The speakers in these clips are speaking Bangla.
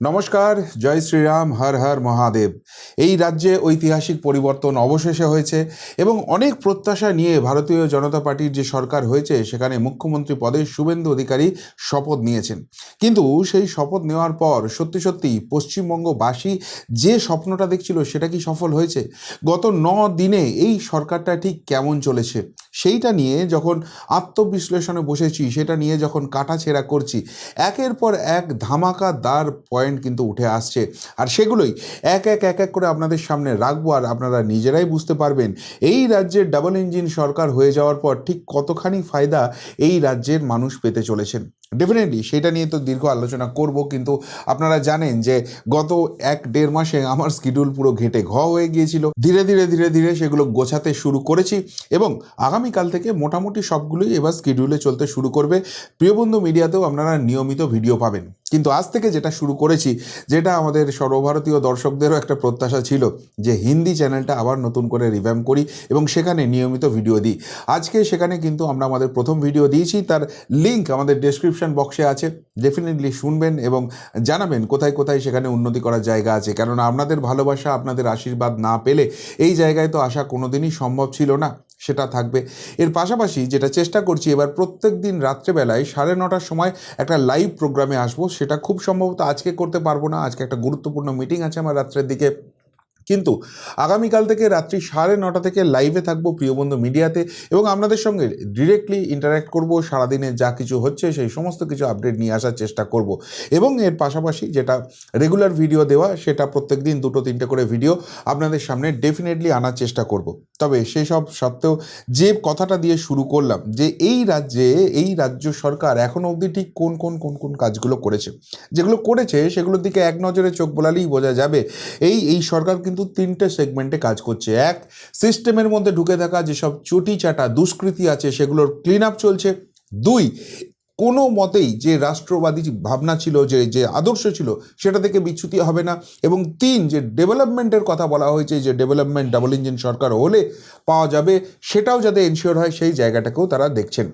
নমস্কার, জয় শ্রীরাম, হর হর মহাদেব। এই রাজ্যে ঐতিহাসিক পরিবর্তন অবশেষে হয়েছে এবং অনেক প্রত্যাশা নিয়ে ভারতীয় জনতা পার্টির যে সরকার হয়েছে সেখানে মুখ্যমন্ত্রী পদে শুভেন্দু অধিকারী শপথ নিয়েছেন। কিন্তু সেই শপথ নেওয়ার পর সত্যি সত্যি পশ্চিমবঙ্গবাসী যে স্বপ্নটা দেখছিল সেটা কি সফল হয়েছে? গত 9 দিনে এই সরকারটা ঠিক কেমন চলেছে সেইটা নিয়ে যখন আত্মবিশ্লেষণে বসেছি, সেটা নিয়ে যখন কাটাছেঁড়া করছি, একের পর এক ধামাকাদার পয়েন্ট কিন্তু উঠে আসছে। আর সেগুলোই এক এক এক এক করে আপনাদের সামনে রাখবো, আর আপনারা নিজেরাই বুঝতে পারবেন এই রাজ্যের ডাবল ইঞ্জিন সরকার হয়ে যাওয়ার পর ঠিক কতখানি ফায়দা এই রাজ্যের মানুষ পেতে চলেছেন। ডেফিনেটলি সেটা নিয়ে তো দীর্ঘ আলোচনা করব, কিন্তু আপনারা জানেন যে গত 1-1.5 মাসে আমার শিডিউল পুরো ঘেটে ঘ হয়ে গিয়েছিল। ধীরে ধীরে ধীরে ধীরে সেগুলো গোছাতে শুরু করেছি এবং আগামীকাল থেকে মোটামুটি সবগুলোই এবার শিডিউলে চলতে শুরু করবে। প্রিয়বন্ধু মিডিয়াতেও আপনারা নিয়মিত ভিডিও পাবেন। কিন্তু আজ থেকে যেটা শুরু করেছি, যেটা আমাদের সর্বভারতীয় দর্শকদেরও একটা প্রত্যাশা ছিল, যে হিন্দি চ্যানেলটা আবার নতুন করে রিভ্যাম্প করি এবং সেখানে নিয়মিত ভিডিও দিই। আজকে সেখানে কিন্তু আমরা আমাদের প্রথম ভিডিও দিয়েছি, তার লিঙ্ক আমাদের ডেসক্রিপশন বক্সে আছে। ডেফিনেটলি শুনবেন এবং জানাবেন কোথায় কোথায় সেখানে উন্নতি করার জায়গা আছে, কেননা আপনাদের ভালোবাসা, আপনাদের আশীর্বাদ না পেলে এই জায়গায় তো আসা কোনোদিনই সম্ভব ছিল না। সেটা থাকবে। এর পাশাপাশি যেটা চেষ্টা করছি, এবার প্রত্যেক দিন রাত্রেবেলায় 9:30টার সময় একটা লাইভ প্রোগ্রামে আসবো। সেটা খুব সম্ভবত আজকে করতে পারবো না, আজকে একটা গুরুত্বপূর্ণ মিটিং আছে আমার রাত্রের দিকে। কিন্তু আগামীকাল থেকে রাত্রি 9:30 থেকে লাইভে থাকবো প্রিয়বন্ধু মিডিয়াতে এবং আপনাদের সঙ্গে ডিরেক্টলি ইন্টারাক্ট করব। সারাদিনে যা কিছু হচ্ছে সেই সমস্ত কিছু আপডেট নিয়ে আসার চেষ্টা করব এবং এর পাশাপাশি যেটা রেগুলার ভিডিও দেওয়া, সেটা প্রত্যেক দিন 2-3টে করে ভিডিও আপনাদের সামনে ডেফিনেটলি আনার চেষ্টা করব। তবে সেই সব সত্ত্বেও যে কথাটা দিয়ে শুরু করলাম, যে এই রাজ্যে এই রাজ্য সরকার এখনও অবধি ঠিক কোন কোন কোন কোন কাজগুলো করেছে, যেগুলো করেছে সেগুলোর দিকে এক নজরে চোখ বোলালেই বোঝা যাবে এই সরকার কিন্তু 3টে সেগমেন্টে কাজ করছে। এক, সিস্টেমের মধ্যে ঢুকে থাকা যেসব চটি চাটা দুষ্কৃতি আছে সেগুলোর ক্লিন আপ চলছে। 2, কোনো মতেই যে রাষ্ট্রবাদী ভাবনা ছিল, যে যে আদর্শ ছিল, সেটা থেকে বিচ্যুতি হবে না। এবং 3, যে ডেভেলপমেন্টের কথা বলা হয়েছে, যে ডেভেলপমেন্ট ডাবল ইঞ্জিন সরকার হলে পাওয়া যাবে, সেটাও যাতে এনশিওর হয় সেই জায়গাটাকেও তারা দেখছেন।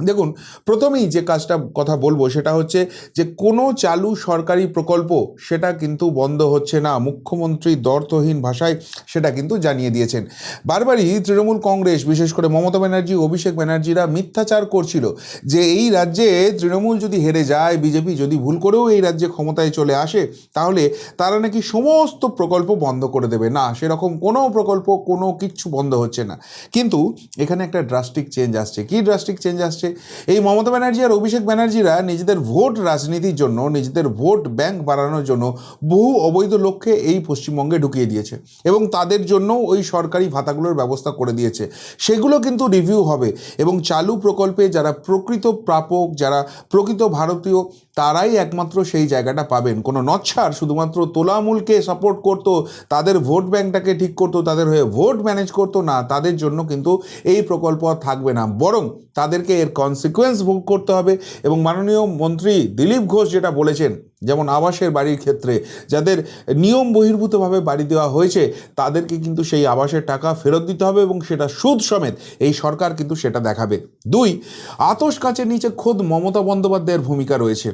দেখুন, প্রথমেই যে কাজটা কথা বলবো সেটা হচ্ছে যে কোনো চালু সরকারি প্রকল্প সেটা কিন্তু বন্ধ হচ্ছে না। মুখ্যমন্ত্রী দ্ব্যর্থহীন ভাষায় সেটা কিন্তু জানিয়ে দিয়েছেন। বারবারই তৃণমূল কংগ্রেস, বিশেষ করে মমতা ব্যানার্জি, অভিষেক ব্যানার্জিরা মিথ্যাচার করছিল যে এই রাজ্যে তৃণমূল যদি হেরে যায়, বিজেপি যদি ভুল করেও এই রাজ্যে ক্ষমতায় চলে আসে, তাহলে তারা নাকি সমস্ত প্রকল্প বন্ধ করে দেবে। না, সেরকম কোনো প্রকল্প, কোনো কিচ্ছু বন্ধ হচ্ছে না। কিন্তু এখানে একটা ড্রাস্টিক চেঞ্জ আসছে। কি ড্রাস্টিক চেঞ্জ আসছে? এই মমতা ব্যানার্জি আর অভিষেক ব্যানার্জিরা নিজেদের ভোট রাজনীতির জন্য, নিজেদের ভোট ব্যাংক বাড়ানোর জন্য বহু অবৈধ লক্ষ্যে এই পশ্চিমবঙ্গে ঢুকিয়ে দিয়েছে এবং তাদের জন্য ওই সরকারি ভাতাগুলোর ব্যবস্থা করে দিয়েছে। সেগুলো কিন্তু রিভিউ হবে এবং চালু প্রকল্পে যারা প্রকৃত প্রাপক, যারা প্রকৃত ভারতীয়, তারাই একমাত্র সেই জায়গাটা পাবেন। কোনো নচ্ছার শুধুমাত্র তোলামূলকে সাপোর্ট করতো, তাদের ভোট ব্যাংকটাকে ঠিক করতো, তাদের হয়ে ভোট ম্যানেজ করতো না, তাদের জন্য কিন্তু এই প্রকল্প আর থাকবে না। বরং তাদেরকে এর কনসিকুয়েন্স ভোগ করতে হবে। এবং মাননীয় মন্ত্রী দিলীপ ঘোষ যেটা বলেছেন, যেমন আবাসের বাড়ির ক্ষেত্রে যাদের নিয়ম বহির্ভূতভাবে বাড়ি দেওয়া হয়েছে, তাদেরকে কিন্তু সেই আবাসের টাকা ফেরত দিতে হবে এবং সেটা সুদ সমেত এই সরকার কিন্তু সেটা দেখাবে। 2, আতশ কাচের নিচে খোদ মমতা বন্দ্যোপাধ্যায়ের ভূমিকা রয়েছে।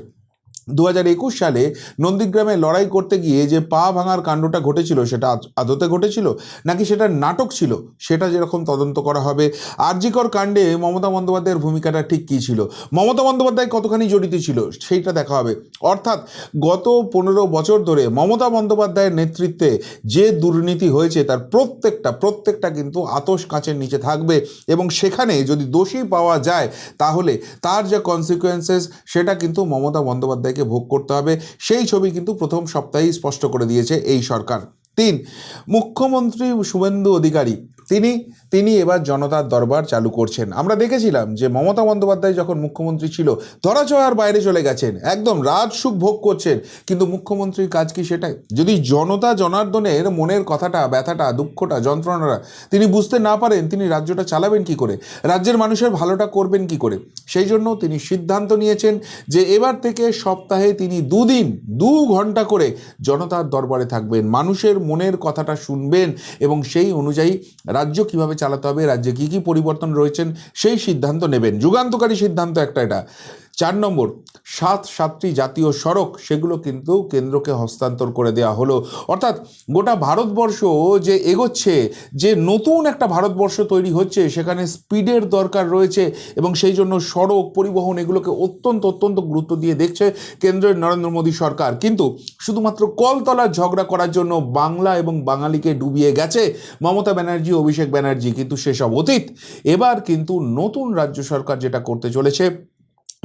2021 সালে নন্দীগ্রামে লড়াই করতে গিয়ে যে পা ভাঙার কাণ্ডটা ঘটেছিল, সেটা আদতে ঘটেছিল নাকি সেটা নাটক ছিল, সেটা যেরকম তদন্ত করা হবে। আরজিকর কাণ্ডে মমতা বন্দ্যোপাধ্যায়ের ভূমিকাটা ঠিক কী ছিল, মমতা বন্দ্যোপাধ্যায় কতখানি জড়িত ছিল, সেইটা দেখা হবে। অর্থাৎ গত 15 বছর ধরে মমতা বন্দ্যোপাধ্যায়ের নেতৃত্বে যে দুর্নীতি হয়েছে তার প্রত্যেকটা কিন্তু আতশ কাচের নিচে থাকবে এবং সেখানে যদি দোষী পাওয়া যায়, তাহলে তার যে কনসিকুয়েন্সেস সেটা কিন্তু মমতা বন্দ্যোপাধ্যায় ভোগ করতে হবে। সেই ছবি কিন্তু প্রথম সপ্তাহেই স্পষ্ট করে দিয়েছে এই সরকার। 3, মুখ্যমন্ত্রী শুভেন্দু অধিকারী তিনি এবার জনতার দরবার চালু করছেন। আমরা দেখেছিলাম যে মমতা বন্দ্যোপাধ্যায় যখন মুখ্যমন্ত্রী ছিল ধরাছোঁয়ার বাইরে চলে গেছেন, একদম রাজসুখ ভোগ করছেন, কিন্তু মুখ্যমন্ত্রীর কাজ কি সেটাই? যদি জনতা জনার্দনের মনের কথাটা, ব্যথাটা, দুঃখটা, যন্ত্রণাটা তিনি বুঝতে না পারেন, তিনি রাজ্যটা চালাবেন কি করে? রাজ্যের মানুষের ভালোটা করবেন কি করে? সেই জন্য তিনি সিদ্ধান্ত নিয়েছেন যে এবার থেকে সপ্তাহে তিনি 2 দিন 2 ঘন্টা করে জনতার দরবারে থাকবেন, মানুষের মনের কথাটা শুনবেন এবং সেই অনুযায়ী রাজ্য কিভাবে চালাতে হবে, রাজ্যে কী কী পরিবর্তন রয়েছেন সেই সিদ্ধান্ত নেবেন। যুগান্তকারী সিদ্ধান্ত একটা এটা। 4 নম্বর, 7টি জাতীয় সড়ক সেগুলো কিন্তু কেন্দ্রকে হস্তান্তর করে দেওয়া হলো। অর্থাৎ গোটা ভারতবর্ষ যে এগোচ্ছে, যে নতুন একটা ভারতবর্ষ তৈরি হচ্ছে, সেখানে স্পিডের দরকার রয়েছে এবং সেই জন্য সড়ক পরিবহন এগুলোকে অত্যন্ত গুরুত্ব দিয়ে দেখছে কেন্দ্রের নরেন্দ্র মোদী সরকার। কিন্তু শুধুমাত্র কলতলার ঝগড়া করার জন্য বাংলা এবং বাঙালিকে ডুবিয়ে গেছে মমতা ব্যানার্জি, অভিষেক ব্যানার্জি, কিন্তু সেসব অতীত। এবার কিন্তু নতুন রাজ্য সরকার যেটা করতে চলেছে,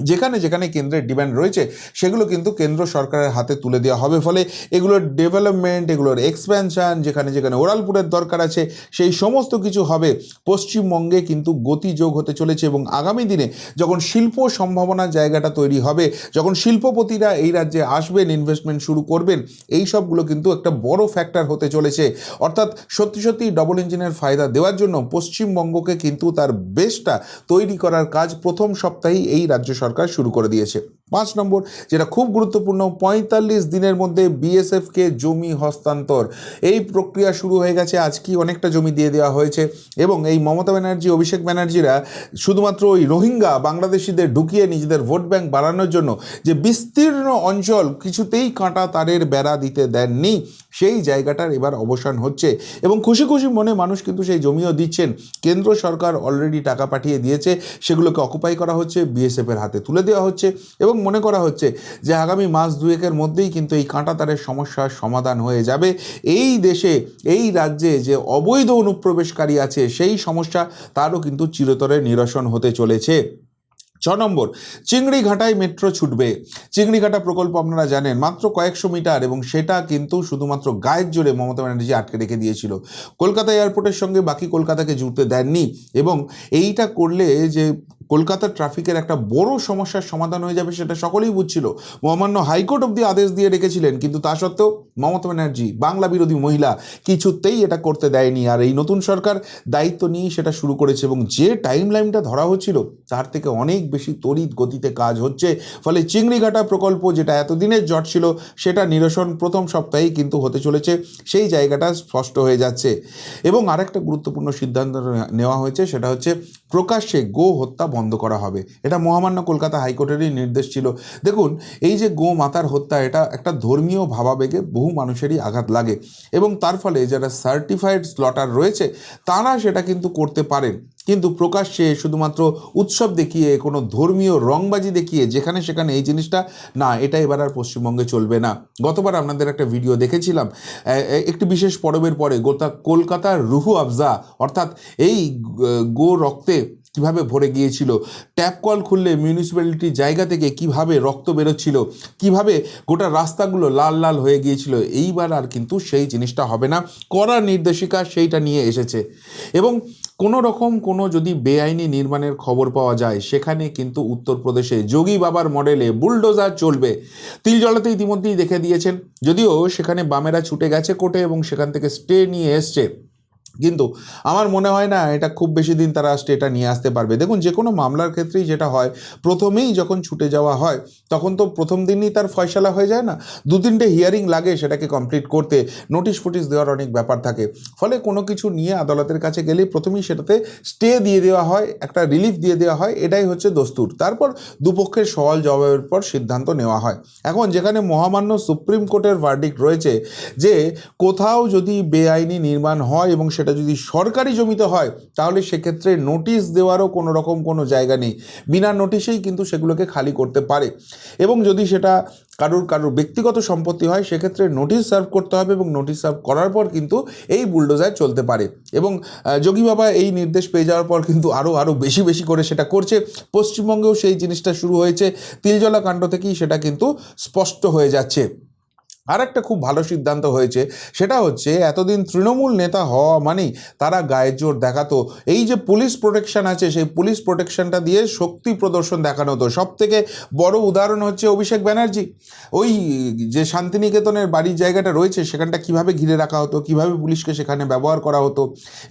যেখানে যেখানে কেন্দ্রের ডিমান্ড রয়েছে সেগুলো কিন্তু কেন্দ্র সরকারের হাতে তুলে দেওয়া হবে। ফলে এগুলোর ডেভেলপমেন্ট, এগুলোর এক্সপ্যানশন, যেখানে যেখানে ওরালপুরের দরকার আছে সেই সমস্ত কিছু হবে। পশ্চিমবঙ্গে কিন্তু গতি যোগ হতে চলেছে এবং আগামী দিনে যখন শিল্প সম্ভাবনার জায়গাটা তৈরি হবে, যখন শিল্পপতিরা এই রাজ্যে আসবেন, ইনভেস্টমেন্ট শুরু করবেন, এই সবগুলো কিন্তু একটা বড় ফ্যাক্টর হতে চলেছে। অর্থাৎ সত্যি ডবল ইঞ্জিনের ফায়দা দেওয়ার জন্য পশ্চিমবঙ্গকে কিন্তু তার বেসটা তৈরি করার কাজ প্রথম সপ্তাহেই এই রাজ্য সরকার শুরু করে দিয়েছে। 5 নম্বর, যেটা খুব গুরুত্বপূর্ণ, 45 দিনের মধ্যে বিএসএফকে জমি হস্তান্তর, এই প্রক্রিয়া শুরু হয়ে গেছে। আজকেই অনেকটা জমি দিয়ে দেওয়া হয়েছে এবং এই মমতা ব্যানার্জি, অভিষেক ব্যানার্জিরা শুধুমাত্র ওই রোহিঙ্গা বাংলাদেশিদের ঢুকিয়ে নিজেদের ভোট ব্যাংক বাড়ানোর জন্য যে বিস্তীর্ণ অঞ্চল কিছুতেই কাঁটা তারের বেড়া দিতে দেননি, সেই জায়গাটার এবার অবসান হচ্ছে এবং খুশি মনে মানুষ কিন্তু সেই জমিও দিচ্ছেন। কেন্দ্র সরকার অলরেডি টাকা পাঠিয়ে দিয়েছে, সেগুলোকে অকুপাই করা হচ্ছে, বিএসএফের হাতে তুলে দেওয়া হচ্ছে এবং মনে করা হচ্ছে যে আগামী মাস দুয়েকের মধ্যেই কিন্তু এই কাঁটাতারের সমস্যার সমাধান হয়ে যাবে। এই দেশে, এই রাজ্যে যে অবৈধ অনুপ্রবেশকারী আছে সেই সমস্যা তারও কিন্তু চিরতরে নিরসন হতে চলেছে। 6 নম্বর, চিংড়িঘাটায় মেট্রো ছুটবে। চিংড়িঘাটা প্রকল্প আপনারা জানেন মাত্র কয়েকশো মিটার এবং সেটা কিন্তু শুধুমাত্র গায়ের জোরে মমতা ব্যানার্জি আটকে রেখে দিয়েছিল। কলকাতা এয়ারপোর্টের সঙ্গে বাকি কলকাতাকে জুড়তে দেননি এবং এইটা করলে যে কলকাতার ট্রাফিকের একটা বড় সমস্যার সমাধান হয়ে যাবে সেটা সকলেই বুঝছিল। মহামান্য হাইকোর্ট অবধি আদেশ দিয়ে রেখেছিলেন, কিন্তু তা সত্ত্বেও মমতা ব্যানার্জি, বাংলা বিরোধী মহিলা, কিছুতেই এটা করতে দেয়নি। আর এই নতুন সরকার দায়িত্ব নিয়েই সেটা শুরু করেছে এবং যে টাইম লাইনটা ধরা হচ্ছিল তার থেকে অনেক বেশি তড়িৎ গতিতে কাজ হচ্ছে। ফলে চিংড়িঘাটা প্রকল্প যেটা এতদিনের জট ছিল সেটা নিরসন প্রথম সপ্তাহেই কিন্তু হতে চলেছে, সেই জায়গাটা স্পষ্ট হয়ে যাচ্ছে। এবং আরেকটা গুরুত্বপূর্ণ সিদ্ধান্ত নেওয়া হয়েছে, সেটা হচ্ছে প্রকাশ্যে গো হত্যা বন্ধ করা হবে। এটা মহামান্য কলকাতা হাইকোর্টেরই নির্দেশ ছিল। দেখুন, এই যে গো মাতার হত্যা, এটা একটা ধর্মীয় ভাবাবেগে বহু মানুষেরই আঘাত লাগে এবং তার ফলে যারা সার্টিফাইড স্লটার রয়েছে তারা সেটা কিন্তু করতে পারেন, কিন্তু প্রকাশ্যে শুধুমাত্র উৎসব দেখিয়ে, কোনো ধর্মীয় রংবাজি দেখিয়ে যেখানে সেখানে এই জিনিসটা না, এটা এবার আর পশ্চিমবঙ্গে চলবে না। গতবার আপনাদের একটা ভিডিও দেখেছিলাম, একটি বিশেষ পরবের পরে গোটা কলকাতার রুহু আফজা, অর্থাৎ এই গো রক্তে কিভাবে ভরে গিয়েছিল, ট্যাপ কল খুললে মিউনিসিপ্যালিটির জায়গা থেকে কিভাবে রক্ত বেরোচ্ছিল, কিভাবে গোটা রাস্তাগুলো লাল লাল হয়ে গিয়েছিল। এইবার আর কিন্তু সেই জিনিসটা হবে না, কড়া নির্দেশিকা সেইটা নিয়ে এসেছে। এবং কোনো রকম কোনো যদি বেআইনি নির্মাণের খবর পাওয়া যায়, সেখানে কিন্তু উত্তরপ্রদেশে যোগী বাবার মডেলে বুলডোজার চলবে। তিলজলাতে ইতিমধ্যেই দেখে দিয়েছেন, যদিও সেখানে বামেরা ছুটে গেছে কোর্টে এবং সেখান থেকে স্টে নিয়ে এসছে, কিন্তু আমার মনে হয় না এটা খুব বেশি দিন তারা স্টেটা নিয়ে আসতে পারবে। দেখুন, যে কোনো মামলার ক্ষেত্রেই যেটা হয়, প্রথমেই যখন ছুটে যাওয়া হয় তখন তো প্রথম দিনই তার ফয়সালা হয়ে যায় না, 2-3টে হিয়ারিং লাগে সেটাকে কমপ্লিট করতে, নোটিশ ফোটিশ দেওয়ার অনেক ব্যাপার থাকে। ফলে কোনো কিছু নিয়ে আদালতের কাছে গেলে প্রথমেই সেটাতে স্টে দিয়ে দেওয়া হয়, একটা রিলিফ দিয়ে দেওয়া হয়, এটাই হচ্ছে দস্তুর। তারপর দুপক্ষের সওয়াল জবাবের পর সিদ্ধান্ত নেওয়া হয়। এখন যেখানে মহামান্য সুপ্রিম কোর্টের ভার্ডিক্ট রয়েছে যে কোথাও যদি বেআইনি নির্মাণ হয় এবং সেটা যদি সরকারি জমিতে হয়, তাহলে সেক্ষেত্রে নোটিশ দেওয়ারও কোনো রকম কোনো জায়গা নেই, বিনা নোটিশেই কিন্তু সেগুলোকে খালি করতে পারে। এবং যদি সেটা কারোর ব্যক্তিগত সম্পত্তি হয়, সেক্ষেত্রে নোটিশ সার্ভ করতে হবে এবং নোটিশ সার্ভ করার পর কিন্তু এই বুলডোজার চলতে পারে। এবং যোগী বাবা এই নির্দেশ পেয়ে যাওয়ার পর কিন্তু আরও বেশি করে সেটা করছে। পশ্চিমবঙ্গেও সেই জিনিসটা শুরু হয়েছে, তিলজলা কাণ্ড থেকেই সেটা কিন্তু স্পষ্ট হয়ে যাচ্ছে। আর একটা খুব ভালো সিদ্ধান্ত হয়েছে, সেটা হচ্ছে এতদিন তৃণমূল নেতা হওয়া মানেই তারা গায়ের জোর দেখাতো, এই যে পুলিশ প্রোটেকশন আছে সেই পুলিশ প্রোটেকশনটা দিয়ে শক্তি প্রদর্শন দেখানো হতো। সব থেকে বড় উদাহরণ হচ্ছে অভিষেক ব্যানার্জি, ওই যে শান্তিনিকেতনের বাড়ির জায়গাটা রয়েছে সেখানটা কিভাবে ঘিরে রাখা হতো, কিভাবে পুলিশকে সেখানে ব্যবহার করা হতো।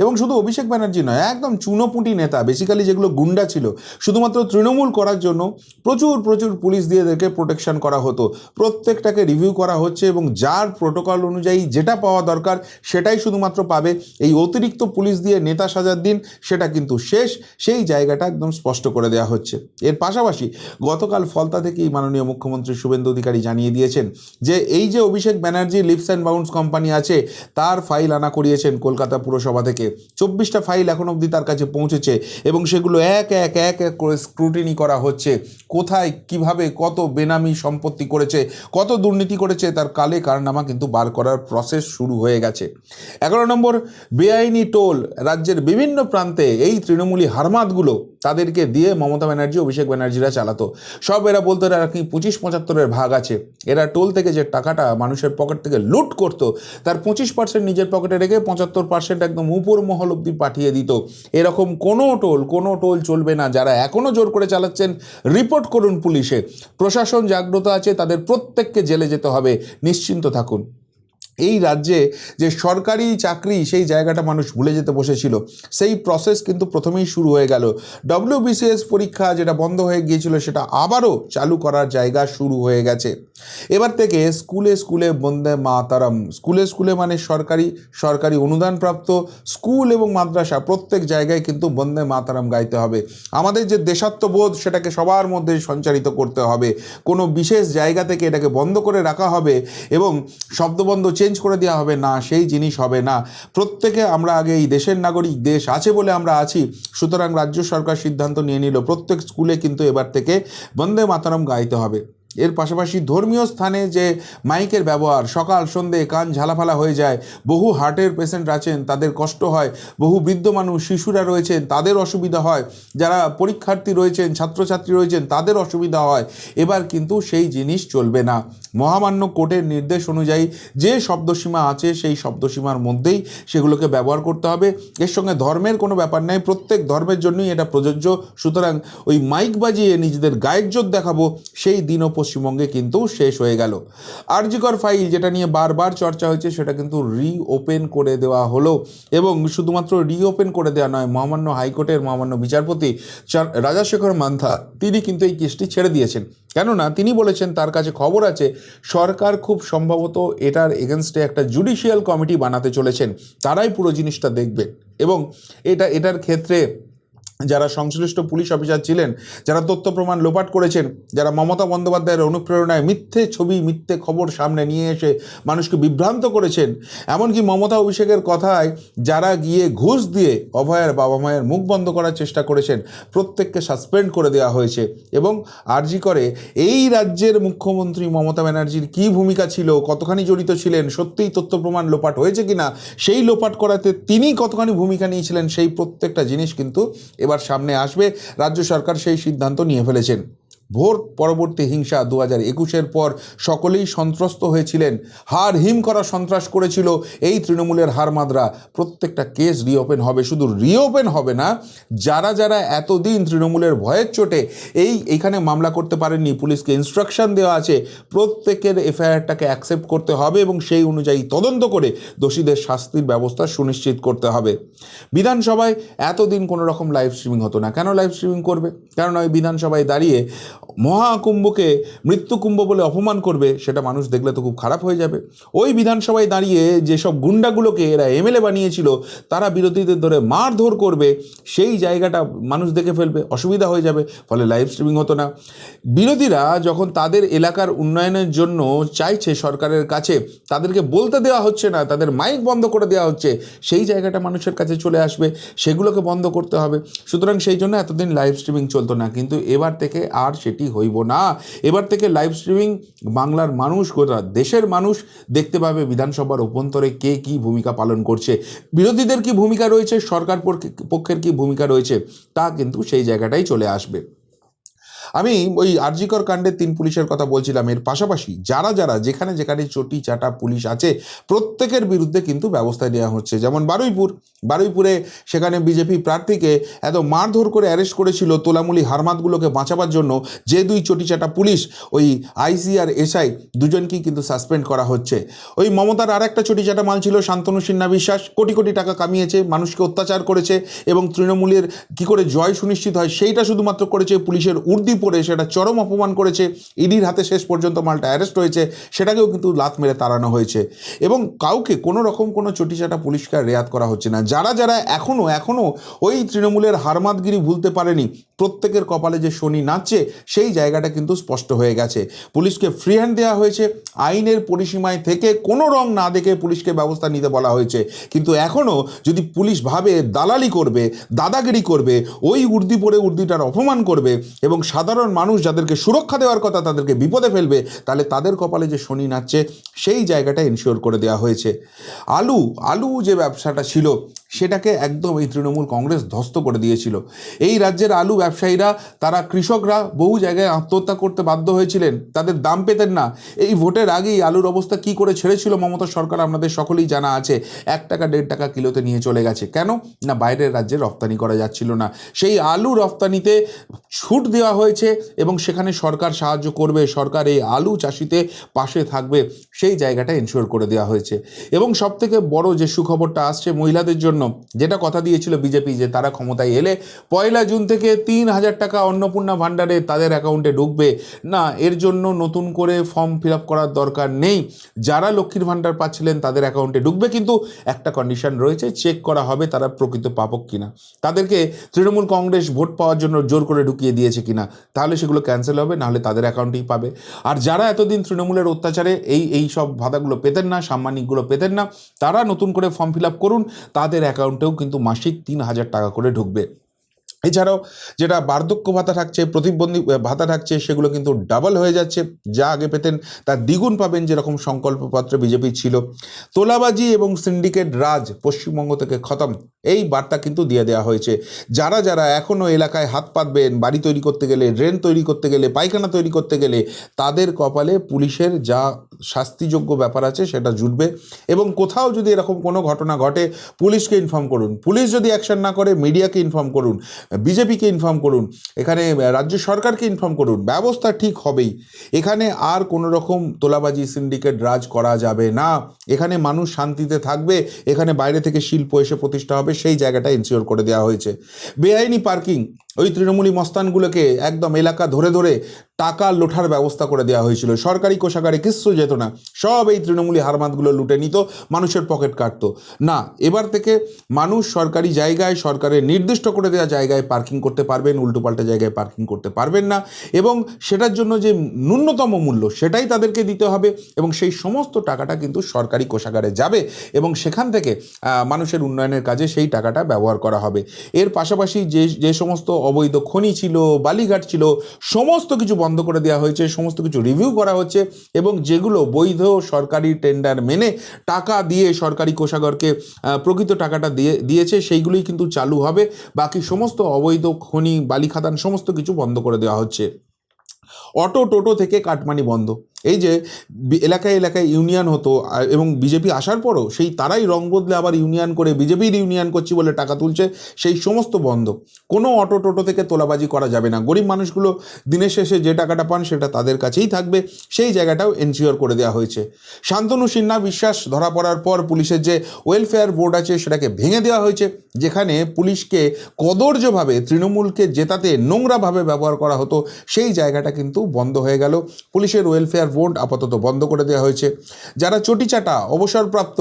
এবং শুধু অভিষেক ব্যানার্জি নয়, একদম চুনোপুঁটি নেতা, বেসিক্যালি যেগুলো গুন্ডা ছিল, শুধুমাত্র তৃণমূল করার জন্য প্রচুর পুলিশ দিয়ে এদেরকে প্রোটেকশন করা হতো। প্রত্যেকটাকে রিভিউ করা হচ্ছে এবং যার প্রোটোকল অনুযায়ী যেটা পাওয়া দরকার সেটাই শুধুমাত্র পাবে। এই অতিরিক্ত পুলিশ দিয়ে নেতা সাজার দিন সেটা কিন্তু শেষ, সেই জায়গাটা একদম স্পষ্ট করে দেওয়া হচ্ছে। এর পাশাপাশি গতকাল ফলতা থেকেই মাননীয় মুখ্যমন্ত্রী শুভেন্দু অধিকারী জানিয়ে দিয়েছেন যে এই যে Abhishek Banerjee Leaps and Bounds company আছে তার ফাইল আনা করিয়েছেন কলকাতা পুরসভা থেকে। 24টা ফাইল এখন অবধি তার কাছে পৌঁছেছে এবং সেগুলো এক এক এক এক করে স্ক্রুটিনি করা হচ্ছে। কোথায় কিভাবে কত বেনামি সম্পত্তি করেছে, কত দুর্নীতি করেছে, তার কালে কারনামা কিন্তু বার করার প্রসেস শুরু হয়ে গেছে। 11 নম্বর, বেআইনি টোল রাজ্যের বিভিন্ন প্রান্তে এই তৃণমূলী হারমাতগুলো তাদেরকে দিয়ে মমতা ব্যানার্জি অভিষেক ব্যানার্জিরা চালাতো। সব এরা বলতো এরা কি 25-75-এর ভাগ আছে। এরা টোল থেকে যে টাকাটা মানুষের পকেট থেকে লুট করতো তার 25% নিজের পকেটে রেখে 75% একদম উপর মহল অব্দি পাঠিয়ে দিত। এরকম কোনো টোল চলবে না। যারা এখনও জোর করে চালাচ্ছেন রিপোর্ট করুন পুলিশে। প্রশাসন জাগ্রত আছে, তাদের প্রত্যেককে জেলে যেতে হবে, নিশ্চিন্ত থাকুন। এই রাজ্যে যে সরকারি চাকরি সেই জায়গাটা মানুষ ভুলে যেতে বসেছিল, সেই প্রসেস কিন্তু প্রথমেই শুরু হয়ে গেল। WBCS পরীক্ষা যেটা বন্ধ হয়ে গিয়েছিল সেটা আবারও চালু করার জায়গা শুরু হয়ে গেছে। এবার থেকে স্কুলে স্কুলে বন্দে মাতারম, স্কুলে মানে সরকারি অনুদানপ্রাপ্ত স্কুল এবং মাদ্রাসা প্রত্যেক জায়গায় কিন্তু বন্দে মাতারম গাইতে হবে। আমাদের যে দেশাত্মবোধ সেটাকে সবার মধ্যে সঞ্চারিত করতে হবে। কোনো বিশেষ জায়গা থেকে এটাকে বন্ধ করে রাখা হবে এবং শব্দবন্ধ চেঞ্জ করে দেওয়া হবে না, সেই জিনিস হবে না। প্রত্যেকে আমরা আগে এই দেশের নাগরিক, দেশ আছে বলে আমরা আছি, সুতরাং রাজ্য সরকার সিদ্ধান্ত নিয়ে নিল প্রত্যেক স্কুলে কিন্তু এবার থেকে বন্দে মাতরম গাইতে হবে। এর পাশাপাশি ধর্মীয় স্থানে যে মাইকের ব্যবহার, সকাল সন্ধে কান ঝালাফালা হয়ে যায়, বহু হার্টের পেশেন্ট আছেন তাদের কষ্ট হয়, বহু বৃদ্ধ মানুষ শিশুরা রয়েছেন তাদের অসুবিধা হয়, যারা পরীক্ষার্থী রয়েছেন ছাত্রছাত্রী রয়েছেন তাদের অসুবিধা হয়। এবার কিন্তু সেই জিনিস চলবে না। মহামান্য কোর্টের নির্দেশ অনুযায়ী যে শব্দসীমা আছে সেই শব্দসীমার মধ্যেই সেগুলোকে ব্যবহার করতে হবে। এর সঙ্গে ধর্মের কোনো ব্যাপার নেই, প্রত্যেক ধর্মের জন্যই এটা প্রযোজ্য। সুতরাং ওই মাইক বাজিয়ে নিজেদের গায়ের দেখাবো সেই দিনও পশ্চিমবঙ্গে কিন্তু শেষ হয়ে গেল। আরজিকর ফাইল যেটা নিয়ে বারবার চর্চা হয়েছে সেটা কিন্তু রিওপেন করে দেওয়া হলো এবং শুধুমাত্র রিওপেন করে দেওয়া নয়, মহামান্য হাইকোর্টের মহামান্য বিচারপতি রাজাশেখর মান্থা তিনি কিন্তু এই কেসটি ছেড়ে দিয়েছেন। কেননা তিনি বলেছেন তার কাছে খবর আছে সরকার খুব সম্ভবত এটার এগেনস্টে একটা জুডিশিয়াল কমিটি বানাতে চলেছেন, তারাই পুরো জিনিসটা দেখবে এবং এটার ক্ষেত্রে যারা সংশ্লিষ্ট পুলিশ অফিসার ছিলেন, যারা তথ্য প্রমাণ লোপাট করেছেন, যারা মমতা বন্দ্যোপাধ্যায়ের অনুপ্রেরণায় মিথ্যে ছবি মিথ্যে খবর সামনে নিয়ে এসে মানুষকে বিভ্রান্ত করেছেন, এমনকি মমতা অভিষেকের কথায় যারা গিয়ে ঘুষ দিয়ে অভয়ের বাবা মায়ের মুখ বন্ধ করার চেষ্টা করেছেন, প্রত্যেককে সাসপেন্ড করে দেওয়া হয়েছে। এবং আরজি করে এই রাজ্যের মুখ্যমন্ত্রী মমতা ব্যানার্জির কী ভূমিকা ছিল, কতখানি জড়িত ছিলেন, সত্যিই তথ্য প্রমাণ লোপাট হয়েছে কিনা, সেই লোপাট করাতে তিনি কতখানি ভূমিকা নিয়েছিলেন, সেই প্রত্যেকটা জিনিস কিন্তু এবার সামনে আসবে। রাজ্য সরকার সেই সিদ্ধান্ত নিয়ে ফেলেছেন। ভোট পরবর্তী হিংসা 2021-এর পর সকলেই সন্ত্রস্ত হয়েছিলেন, হার হিম করা সন্ত্রাস করেছিল এই তৃণমূলের হারমাদরা। প্রত্যেকটা কেস রিওপেন হবে, শুধু রিওপেন হবে না, যারা যারা এতদিন তৃণমূলের ভয়ের চোটে এইখানে মামলা করতে পারেননি, পুলিশকে ইনস্ট্রাকশন দেওয়া আছে প্রত্যেকের এফআইআরটাকে অ্যাকসেপ্ট করতে হবে এবং সেই অনুযায়ী তদন্ত করে দোষীদের শাস্তির ব্যবস্থা সুনিশ্চিত করতে হবে। বিধানসভায় এতদিন কোনো রকম লাইভ স্ট্রিমিং হতো না। কেন লাইভ স্ট্রিমিং করবে? কারণ ওই বিধানসভায় দাঁড়িয়ে মহাকুম্ভকে মৃত্যুকুম্ভ বলে অপমান করবে, সেটা মানুষ দেখলে তো খুব খারাপ হয়ে যাবে। ওই বিধানসভায় দাঁড়িয়ে যেসব গুন্ডাগুলোকে এরা এমএলএ বানিয়েছিল তারা বিরোধীদের ধরে মারধর করবে, সেই জায়গাটা মানুষ দেখে ফেলবে, অসুবিধা হয়ে যাবে, ফলে লাইভ স্ট্রিমিং হতো না। বিরোধীরা যখন তাদের এলাকার উন্নয়নের জন্য চাইছে সরকারের কাছে, তাদেরকে বলতে দেওয়া হচ্ছে না, তাদের মাইক বন্ধ করে দেওয়া হচ্ছে, সেই জায়গাটা মানুষের কাছে চলে আসবে, সেগুলোকে বন্ধ করতে হবে। সুতরাং সেই জন্য এতদিন লাইভ স্ট্রিমিং চলতো না, কিন্তু এবার থেকে আর সেটি হইব না। এবার থেকে লাইভ স্ট্রিমিং বাংলার মানুষ, গোটা দেশের মানুষ দেখতে পাবে বিধানসভার অভ্যন্তরে কে কী ভূমিকা পালন করছে, বিরোধীদের কি ভূমিকা রয়েছে, সরকার পক্ষের কি ভূমিকা রয়েছে, তা কিন্তু সেই জায়গাটাই চলে আসবে। আমি ওই আরজিকর কাণ্ডের 3 পুলিশের কথা বলছিলাম। এর পাশাপাশি যারা যারা যেখানে চটি চাটা পুলিশ আছে প্রত্যেকের বিরুদ্ধে কিন্তু ব্যবস্থা নেওয়া হচ্ছে। যেমন বারুইপুরে সেখানে বিজেপি প্রার্থীকে এত মারধর করে অ্যারেস্ট করেছিল তোলামুলি হারমাতগুলোকে বাঁচাবার জন্য, যে 2 চটি চাটা পুলিশ, ওই আইসি আর এসআই দুজনকেই কিন্তু সাসপেন্ড করা হচ্ছে। ওই মমতার আর একটা চটি চাটা মাল ছিল শান্তনু সিনহা বিশ্বাস, কোটি কোটি টাকা কামিয়েছে, মানুষকে অত্যাচার করেছে এবং তৃণমূলের কী করে জয় সুনিশ্চিত হয় সেইটা শুধুমাত্র করেছে পুলিশের উর্দি পরে সেটা চরম অপমান করেছে, ইডির হাতে শেষ পর্যন্ত মালটা অ্যারেস্ট হয়েছে, সেটাকেও কিন্তু লাত মেরে তাড়ানো হয়েছে। এবং কাউকে কোনো রকম কোনো চটিচাটা পুলিশকে রেয়াত করা হচ্ছে না। যারা যারা এখনও ওই তৃণমূলের হারমাতগিরি ভুলতে পারেনি, প্রত্যেকের কপালে যে শনি নাচছে সেই জায়গাটা কিন্তু স্পষ্ট হয়ে গেছে। পুলিশকে ফ্রি হ্যান্ড দেওয়া হয়েছে, আইনের পরিসীমায় থেকে কোনো রং না দেখে পুলিশকে ব্যবস্থা নিতে বলা হয়েছে। কিন্তু এখনও যদি পুলিশ ভাবে দালালি করবে, দাদাগিরি করবে, ওই উর্দি পরে উর্দিটার অপমান করবে এবং সাধারণ মানুষ যাদেরকে সুরক্ষা দেওয়ার কথা তাদেরকে বিপদে ফেলবে, তাহলে তাদের কপালে যে শনি নাচছে সেই জায়গাটা এনশিওর করে দেওয়া হয়েছে। আলু যে ব্যবসাটা ছিল সেটাকে একদম এই তৃণমূল কংগ্রেস ধ্বস্ত করে দিয়েছিল। এই রাজ্যের আলু ব্যবসায়ীরা, তারা কৃষকরা বহু জায়গায় আত্মহত্যা করতে বাধ্য হয়েছিলেন, তাদের দাম পেতেন না। এই ভোটের আগেই আলুর অবস্থা কি করে ছেড়েছিল মমতা সরকার আপনাদের সকলেই জানা আছে। 1 টাকা 1.5 টাকা কিলোতে নিয়ে চলে গেছে। কেন না, বাইরের রাজ্যে রপ্তানি করা যাচ্ছিল না। সেই আলু রপ্তানিতে ছুট দেওয়া হয়েছে এবং সেখানে সরকার সাহায্য করবে, সরকার এই আলু চাষিতে পাশে থাকবে, সেই জায়গাটা এনশিওর করে দেওয়া হয়েছে। এবং সবথেকে বড় যে সুখবরটা আসছে মহিলাদের জন্য, যেটা কথা দিয়েছিল বিজেপি যে তারা ক্ষমতায় এলে 1 জুন থেকে 3,000 টাকা অন্নপূর্ণা ভাণ্ডারে তাদের অ্যাকাউন্টে ঢুকবে। না, এর জন্য নতুন করে ফর্ম ফিল আপ করার দরকার নেই। যারা লক্ষ্মীর ভাণ্ডার পাচ্ছিলেন তাদের অ্যাকাউন্টে ঢুকবে, কিন্তু একটা কন্ডিশন রয়েছে, চেক করা হবে তারা প্রকৃত পাবক কিনা, তাদেরকে তৃণমূল কংগ্রেস ভোট পাওয়ার জন্য জোর করে ঢুকিয়ে দিয়েছে কিনা, তাহলে সেগুলো ক্যান্সেল হবে, নাহলে তাদের অ্যাকাউন্টেই পাবে। আর যারা এতদিন তৃণমূলের অত্যাচারে এই সব ভাতাগুলো পেতেন না, সাম্মানিকগুলো পেতেন না, তারা নতুন করে ফর্ম ফিল আপ করুন, তাদের অ্যাকাউন্টেও কিন্তু মাসিক 3,000 টাকা করে ঢুকবে। এছাড়াও যেটা বার্ধক্য ভাতা থাকছে, প্রতিবন্ধী ভাতা থাকছে, সেগুলো কিন্তু ডাবল হয়ে যাচ্ছে। যা আগে পেতেন তার দ্বিগুণ পাবেন, যেরকম সংকল্পপত্রে বিজেপি ছিল। তোলাবাজি এবং সিন্ডিকেট রাজ পশ্চিমবঙ্গ থেকে খতম, এই বার্তা কিন্তু দিয়ে দেওয়া হয়েছে। যারা যারা এখনও এলাকায় হাত পাতবেন, বাড়ি তৈরি করতে গেলে, ড্রেন তৈরি করতে গেলে, পায়খানা তৈরি করতে গেলে, তাদের কপালে পুলিশের যা শাস্তিযোগ্য ব্যাপার আছে সেটা জুটবে। এবং কোথাও যদি এরকম কোনো ঘটনা ঘটে, পুলিশকে ইনফর্ম করুন। পুলিশ যদি অ্যাকশন না করে, মিডিয়াকে ইনফর্ম করুন, বিজেপিকে ইনফর্ম করুন, এখানে রাজ্য সরকারকে ইনফর্ম করুন, ব্যবস্থা ঠিক হবেই। এখানে আর কোনো রকম তোলাবাজি সিন্ডিকেট রাজ করা যাবে না। এখানে মানুষ শান্তিতে থাকবে, এখানে বাইরে থেকে শিল্প এসে প্রতিষ্ঠা হবে, সেই জায়গাটা এনশিওর করে দেওয়া হয়েছে। বেআইনি পার্কিং, ওই তৃণমূলী মস্তানগুলোকে একদম এলাকা ধরে ধরে টাকা লোঠার ব্যবস্থা করে দেওয়া হয়েছিল। সরকারি কোষাগারে কিচ্ছু যেত না, সব এই তৃণমূলী হারমাতগুলো লুটে নিত, মানুষের পকেট কাটতো না। এবার থেকে মানুষ সরকারি জায়গায়, সরকারের নির্দিষ্ট করে দেওয়া জায়গায় পার্কিং করতে পারবেন, উল্টোপাল্টা জায়গায় পার্কিং করতে পারবেন না। এবং সেটার জন্য যে ন্যূনতম মূল্য সেটাই তাদেরকে দিতে হবে, এবং সেই সমস্ত টাকাটা কিন্তু সরকারি কোষাগারে যাবে এবং সেখান থেকে মানুষের উন্নয়নের কাজে সেই টাকাটা ব্যবহার করা হবে। এর পাশাপাশি যে সমস্ত অবৈধ খনি ছিল, বালিঘাট ছিল, সমস্ত কিছু বন্ধ করে দেওয়া হয়েছে, সমস্ত কিছু রিভিউ করা হচ্ছে, এবং যেগুলো বৈধ সরকারি টেন্ডার মেনে টাকা দিয়ে সরকারি কোষাগারকে প্রকৃত টাকাটা দিয়েছে সেইগুলোই কিন্তু চালু হবে। বাকি সমস্ত অবৈধ খনি, বালি খাদান সমস্ত কিছু বন্ধ করে দেওয়া হচ্ছে। অটো টোটো থেকে কাটমানি বন্ধ। এই যে এলাকায় এলাকায় ইউনিয়ন হতো এবং বিজেপি আসার পরও সেই তারাই রং বদলে আবার ইউনিয়ন করে বিজেপির ইউনিয়ন করছি বলে টাকা তুলছে, সেই সমস্ত বন্ধ। কোনো অটো টোটো থেকে তোলাবাজি করা যাবে না। গরিব মানুষগুলো দিনের শেষে যে টাকাটা পান সেটা তাদের কাছেই থাকবে, সেই জায়গাটাও এনশিওর করে দেওয়া হয়েছে। শান্তনু সিনহা বিশ্বাস ধরা পড়ার পর পুলিশের যে ওয়েলফেয়ার বোর্ড আছে সেটাকে ভেঙে দেওয়া হয়েছে, যেখানে পুলিশকে কদর্যভাবে তৃণমূলকে জেতাতে নোংরাভাবে ব্যবহার করা হতো, সেই জায়গাটা কিন্তু বন্ধ হয়ে গেল। পুলিশের ওয়েলফেয়ার বোর্ড আপাতত বন্ধ করে দেওয়া হয়েছে। যারা চটিচাটা, অবসরপ্রাপ্ত,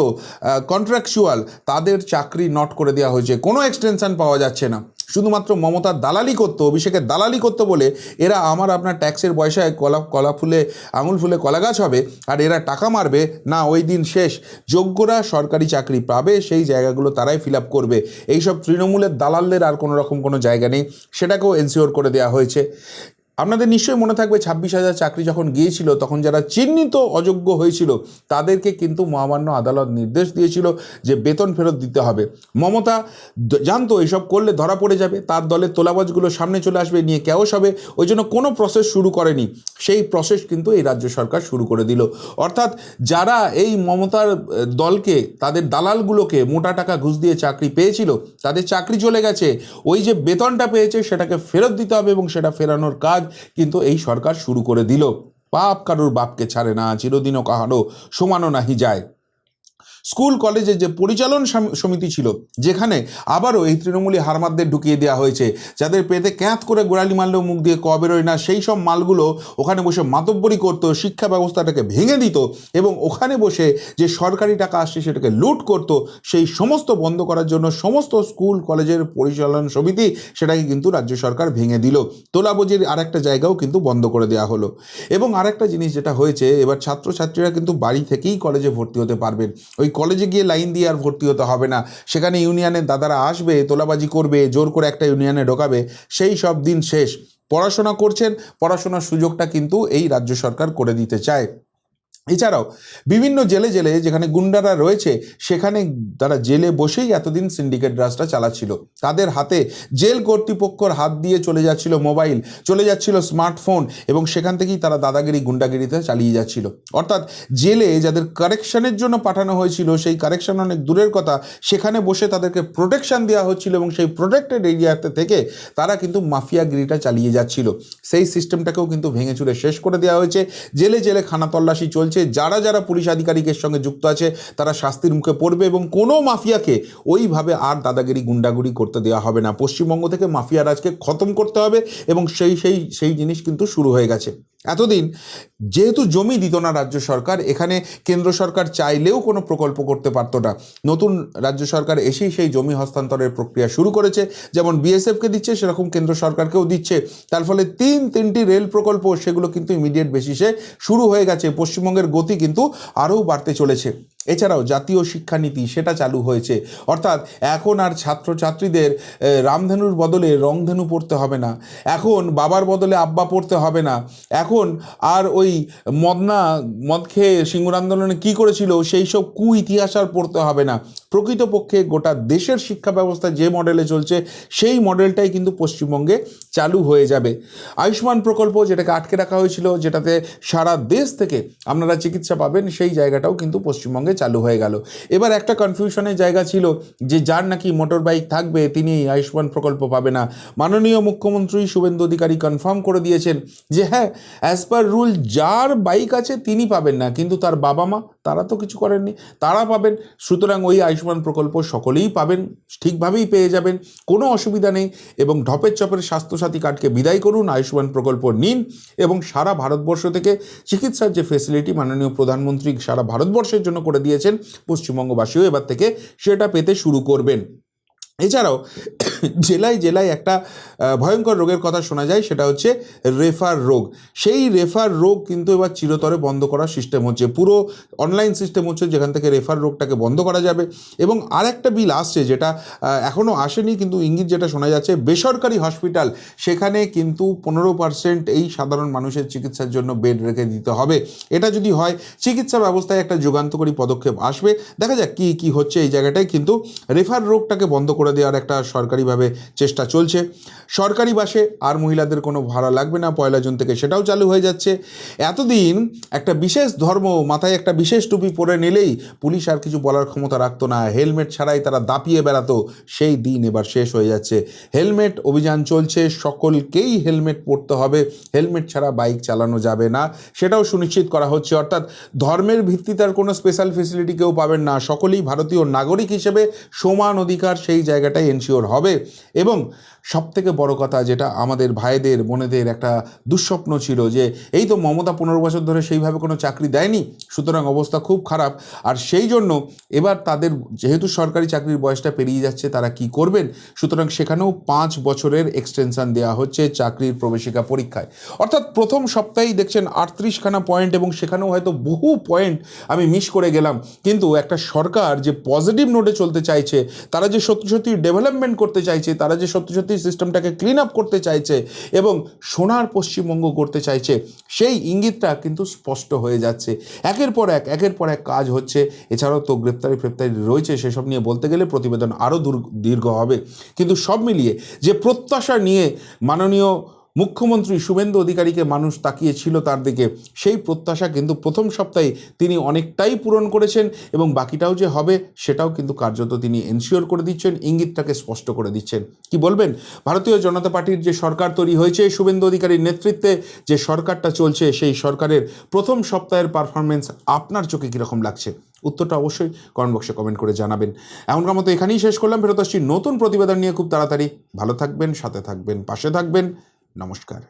কন্ট্রাকচুয়াল, তাদের চাকরি নট করে দেওয়া হয়েছে। কোনো এক্সটেনশন পাওয়া যাচ্ছে না। শুধুমাত্র মমতার দালালি করতো, অভিষেকের দালালি করতো বলে এরা আমার আপনার ট্যাক্সের পয়সায় কলা ফুলে আঙুল ফুলে কলা গাছ হবে আর এরা টাকা মারবে না, ওই দিন শেষ। যোগ্যরা সরকারি চাকরি পাবে, সেই জায়গাগুলো তারাই ফিল আপ করবে। এইসব তৃণমূলের দালালদের আর কোনো রকম কোনো জায়গা নেই, সেটাকেও এনশিওর করে দেওয়া হয়েছে। আপনাদের নিশ্চয়ই মনে থাকবে 26,000 চাকরি যখন গিয়েছিল, তখন যারা চিহ্নিত অযোগ্য হয়েছিল তাদেরকে কিন্তু মহামান্য আদালত নির্দেশ দিয়েছিল যে বেতন ফেরত দিতে হবে। মমতা জানতো এসব করলে ধরা পড়ে যাবে, তার দলের তোলাবাজগুলো সামনে চলে আসবে, নিয়ে ক্যাওস হবে, ওই জন্য কোনো প্রসেস শুরু করেনি। সেই প্রসেস কিন্তু এই রাজ্য সরকার শুরু করে দিল। অর্থাৎ যারা এই মমতার দলকে, তাদের দালালগুলোকে মোটা টাকা ঘুষ দিয়ে চাকরি পেয়েছিল, তাদের চাকরি চলে গেছে, ওই যে বেতনটা পেয়েছে সেটাকে ফেরত দিতে হবে, এবং সেটা ফেরানোর কাজ কিন্তু এই সরকার শুরু করে দিল। পাপ কারুর বাপকে ছাড়ে না, চিরদিনও কাহারও সমানো নাহি যায়। স্কুল কলেজে যে পরিচালন সমিতি ছিল, যেখানে আবারও এই তৃণমূলী হারমাদদের ঢুকিয়ে দেওয়া হয়েছে, যাদের পেটে ক্যাঁত করে গোড়ালি মারলেও মুখ দিয়ে ক বেরোয় না, সেই সব মালগুলো ওখানে বসে মাতব্বরি করতো, শিক্ষা ব্যবস্থাটাকে ভেঙে দিত এবং ওখানে বসে যে সরকারি টাকা আসছে সেটাকে লুট করতো, সেই সমস্ত বন্ধ করার জন্য সমস্ত স্কুল কলেজের পরিচালন সমিতি সেটাকে কিন্তু রাজ্য সরকার ভেঙে দিল। তোলাবাজির আরেকটা জায়গাও কিন্তু বন্ধ করে দেওয়া হলো। এবং আরেকটা জিনিস যেটা হয়েছে, এবার ছাত্রছাত্রীরা কিন্তু বাড়ি থেকেই কলেজে ভর্তি হতে পারবেন। ওই কলেজে গিয়ে লাইন দিয়ে আর ভর্তি হতে হবে না। সেখানে ইউনিয়নের দাদারা আসবে, তোলাবাজি করবে, জোর করে একটা ইউনিয়নে ঢোকাবে, সেই সব দিন শেষ। পড়াশোনা করছেন, পড়াশোনার সুযোগটা কিন্তু এই রাজ্য সরকার করে দিতে চায়। এছাড়াও বিভিন্ন জেলে জেলে যেখানে গুন্ডারা রয়েছে, সেখানে তারা জেলে বসেই এতদিন সিন্ডিকেট রাজটা চালাচ্ছিল। তাদের হাতে জেল কর্তৃপক্ষর হাত দিয়ে চলে যাচ্ছিল মোবাইল, চলে যাচ্ছিল স্মার্টফোন, এবং সেখান থেকেই তারা দাদাগিরি গুন্ডাগিরিতে চালিয়ে যাচ্ছিল। অর্থাৎ জেলে যাদের কারেকশনের জন্য পাঠানো হয়েছিল, সেই কারেকশন অনেক দূরের কথা, সেখানে বসে তাদেরকে প্রোটেকশন দেওয়া হচ্ছিল এবং সেই প্রোটেক্টেড এরিয়াতে থেকে তারা কিন্তু মাফিয়াগিরিটা চালিয়ে যাচ্ছিল। সেই সিস্টেমটাকেও কিন্তু ভেঙে চুরে শেষ করে দেওয়া হয়েছে। জেলে জেলে খানা তল্লাশি চলছে। যারা যারা পুলিশ আধিকারিকের সঙ্গে যুক্ত আছে তারা শাস্তির মুখে পড়বে এবং কোনো মাফিয়াকে ওইভাবে আর দাদাগিরি গুন্ডাগুড়ি করতে দেওয়া হবে না। পশ্চিমবঙ্গ থেকে মাফিয়া রাজকে খতম করতে হবে এবং সেই জিনিস কিন্তু শুরু হয়ে গেছে। এতদিন যেহেতু জমি দিত না রাজ্য সরকার, এখানে কেন্দ্র সরকার চাইলেও কোনো প্রকল্প করতে পারতো না। নতুন রাজ্য সরকার এসেই সেই জমি হস্তান্তরের প্রক্রিয়া শুরু করেছে। যেমন বিএসএফকে দিচ্ছে, সেরকম কেন্দ্র সরকারকেও দিচ্ছে। তার ফলে তিনটি রেল প্রকল্প সেগুলো কিন্তু ইমিডিয়েট বেসিসে শুরু হয়ে গেছে। পশ্চিমবঙ্গের গতি কিন্তু আরও বাড়তে চলেছে। এছাড়াও জাতীয় শিক্ষানীতি সেটা চালু হয়েছে। অর্থাৎ এখন আর ছাত্রছাত্রীদের রামধেনুর বদলে রংধেনু পড়তে হবে না, এখন বাবার বদলে আব্বা পড়তে হবে না, এখন আর ওই মদ খেয়ে সিঙ্গুর আন্দোলনে কী করেছিল সেই সব ইতিহাস আর পড়তে হবে না। প্রকৃতপক্ষে গোটা দেশের শিক্ষা ব্যবস্থা যে মডেলে চলছে সেই মডেলটাই কিন্তু পশ্চিমবঙ্গে চালু হয়ে যাবে। আয়ুষ্মান প্রকল্প যেটাকে আটকে রাখা হয়েছিল, যেটাতে সারা দেশ থেকে আপনারা চিকিৎসা পাবেন, সেই জায়গাটাও কিন্তু পশ্চিমবঙ্গে চালু হয়ে গেল। এবার একটা কনফিউশনের জায়গা ছিল যে যার নাকি মোটর বাইক থাকবে তিনি আয়ুষ্মান প্রকল্প পাবে না। মাননীয় মুখ্যমন্ত্রী শুভেন্দু অধিকারী কনফার্ম করে দিয়েছেন যে হ্যাঁ, অ্যাজ পার রুল যার বাইক আছে তিনি পাবেন না, কিন্তু তার বাবা মা তারা তো কিছু করেননি, তারা পাবেন। সুতরাং ওই আয়ুষ্মান প্রকল্প সকলেই পাবেন, ঠিকভাবেই পেয়ে যাবেন, কোনো অসুবিধা নেই। এবং ঢপের চপের স্বাস্থ্যসাথী কার্ডকে বিদায় করুন, আয়ুষ্মান প্রকল্প নিন এবং সারা ভারতবর্ষ থেকে চিকিৎসার যে ফেসিলিটি মাননীয় প্রধানমন্ত্রী সারা ভারতবর্ষের জন্য করে দিয়েছেন, পশ্চিমবঙ্গবাসীও এবার থেকে সেটা পেতে শুরু করবেন। এছাড়াও জেলায় জেলায় একটা ভয়ঙ্কর রোগের কথা শোনা যায়, সেটা হচ্ছে রেফার রোগ। সেই রেফার রোগ কিন্তু এবার চিরতরে বন্ধ করার সিস্টেম হচ্ছে, পুরো অনলাইন সিস্টেম হচ্ছে, যেখান থেকে রেফার রোগটাকে বন্ধ করা যাবে। এবং আরেকটা বিল আসছে যেটা এখনও আসেনি, কিন্তু ইঙ্গিত যেটা শোনা যাচ্ছে, বেসরকারি হসপিটাল সেখানে কিন্তু 15% এই সাধারণ মানুষের চিকিৎসার জন্য বেড রেখে দিতে হবে। এটা যদি হয়, চিকিৎসা ব্যবস্থায় একটা যুগান্তকারী পদক্ষেপ আসবে। দেখা যাক কি হচ্ছে এই জায়গাটায়, কিন্তু রেফার রোগটাকে বন্ধ করে দেওয়ার একটা সরকারিভাবে চেষ্টা চলছে। সরকারি বাসে আর মহিলাদের কোনো ভাড়া লাগবে না, 1 জুন থেকে সেটাও চালু হয়ে যাচ্ছে। এতদিন একটা বিশেষ ধর্ম, মাথায় একটা বিশেষ টুপি পরে নিলেই পুলিশ আর কিছু বলার ক্ষমতা রাখতো না, হেলমেট ছাড়াই তারা দাপিয়ে বেড়াতো, সেই দিন এবার শেষ হয়ে যাচ্ছে। হেলমেট অভিযান চলছে, সকলকেই হেলমেট পরতে হবে, হেলমেট ছাড়া বাইক চালানো যাবে না, সেটাও সুনিশ্চিত করা হচ্ছে। অর্থাৎ ধর্মের ভিত্তিতে আর কোনো স্পেশাল ফেসিলিটি কেউ পাবেন না, সকলেই ভারতীয় নাগরিক হিসেবে সমান অধিকার সেই জায়গাটাই এনশিওর হবে। এবং সবথেকে বড় কথা, যেটা আমাদের ভাইদের বোনেদের একটা দুঃস্বপ্ন ছিল, যে এই তো মমতা 15 বছর ধরে সেইভাবে কোনো চাকরি দেয়নি, সুতরাং অবস্থা খুব খারাপ। আর সেই জন্য এবার তাদের যেহেতু সরকারি চাকরির বয়সটা পেরিয়ে যাচ্ছে, তারা কি করবেন, সুতরাং সেখানেও 5 বছরের এক্সটেনশন দেওয়া হচ্ছে চাকরির প্রবেশিকা পরীক্ষায়। অর্থাৎ প্রথম সপ্তাহেই দেখছেন 38খানা পয়েন্ট, এবং সেখানেও হয়তো বহু পয়েন্ট আমি মিস করে গেলাম। কিন্তু একটা সরকার যে পজিটিভ নোটে চলতে চাইছে, তারা যে সত্যি ডেভেলপমেন্ট করতে চাইছে, তারা যে সত্যি সিস্টেমটাকে ক্লিন আপ করতে চাইছে এবং সোনার পশ্চিমবঙ্গ করতে চাইছে, সেই ইঙ্গিতটা কিন্তু স্পষ্ট হয়ে যাচ্ছে। একের পর এক কাজ হচ্ছে। এছাড়াও তো গ্রেপ্তারি রয়েছে, সেসব নিয়ে বলতে গেলে প্রতিবেদন আরও দীর্ঘ হবে। কিন্তু সব মিলিয়ে যে প্রত্যাশা নিয়ে মাননীয় মুখ্যমন্ত্রী শুভেন্দু অধিকারীকে মানুষ তাকিয়েছিল তার দিকে, সেই প্রত্যাশা কিন্তু প্রথম সপ্তাহে তিনি অনেকটাই পূরণ করেছেন এবং বাকিটাও যে হবে সেটাও কিন্তু কার্যত তিনি এনশিওর করে দিচ্ছেন, ইঙ্গিতটাকে স্পষ্ট করে দিচ্ছেন। কি বলবেন, ভারতীয় জনতা পার্টির যে সরকার তৈরি হয়েছে শুভেন্দু অধিকারীর নেতৃত্বে, যে সরকারটা চলছে, সেই সরকারের প্রথম সপ্তাহের পারফরমেন্স আপনার চোখে কীরকম লাগছে? উত্তরটা অবশ্যই কমেন্ট বক্সে কমেন্ট করে জানাবেন। এমনকার মতো এখানেই শেষ করলাম, ফেরত আসছি নতুন প্রতিবেদন নিয়ে খুব তাড়াতাড়ি। ভালো থাকবেন, সাথে থাকবেন, পাশে থাকবেন। নমস্কার।